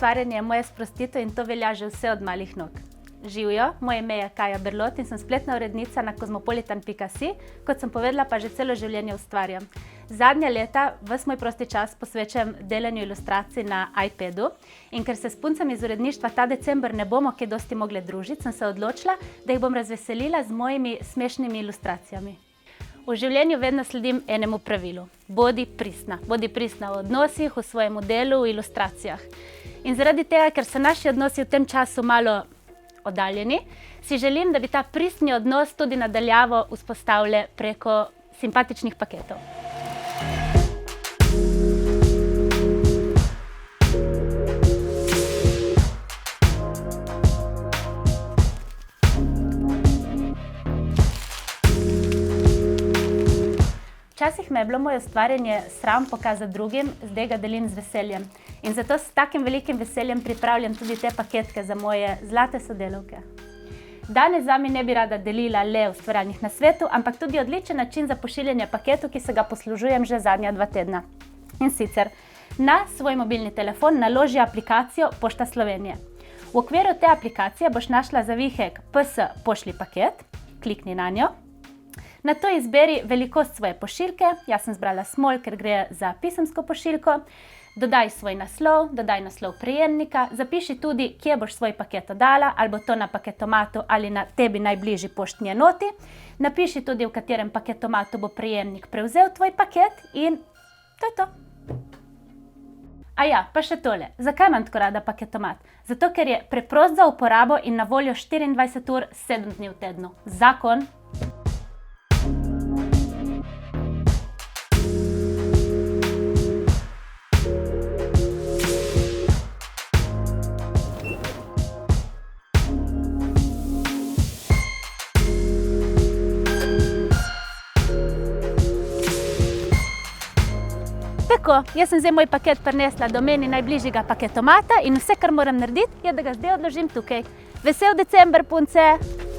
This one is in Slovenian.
ustvarjanje je moja sprostitev in to velja že vse od malih nog. Živijo, moje ime je Kaja Berlot in sem spletna urednica na cosmopolitan.si, kot sem povedala, pa že celo življenje ustvarjam. Zadnja leta ves moj prosti čas posvečam delanju ilustracij na iPadu in ker se s puncami iz uredništva ta december ne bomo kaj dosti mogli družiti, sem se odločila, da jih bom razveselila z mojimi smešnimi ilustracijami. V življenju vedno sledim enemu pravilu. Bodi pristna. Bodi pristna v odnosih, v svojem delu, v ilustracijah. In zaradi tega, ker so naši odnosi v tem času malo oddaljeni, si želim, da bi ta pristni odnos tudi nadaljavo vzpostavili preko simpatičnih paketov. Včasih me je bilo moje ustvarjanje sram pokazati drugim, zdaj ga delim z veseljem. In zato s takim velikim veseljem pripravljam tudi te paketke za moje zlate sodelavke. Danes z vami ne bi rada delila le ustvarjalnih nasvetov, ampak tudi odličen način za pošiljanje paketov, ki se ga poslužujem že zadnja 2 tedna. In sicer, na svoj mobilni telefon naloži aplikacijo Pošta Slovenije. V okviru te aplikacije boš našla zavihek PS Pošlji paket, klikni na njo. Nato izberi velikost svoje pošiljke, jaz sem zbrala small, ker gre za pisemsko pošiljko. Dodaj svoj naslov, dodaj naslov prejemnika, zapiši tudi, kje boš svoj paket oddala, ali bo to na paketomatu ali na tebi najbližji poštni enoti. Napiši tudi, v katerem paketomatu bo prejemnik prevzel tvoj paket in to je to. A ja, pa še tole. Zakaj imam tako rada paketomat? Zato, ker je preprost za uporabo in na voljo 24 ur, 7 dni v tednu. Zakon. Tako, jaz sem zdaj moj paket prinesla do meni najbližjega paketomata in vse, kar moram narediti, je, da ga zdaj odložim tukaj. Vesel december, punce!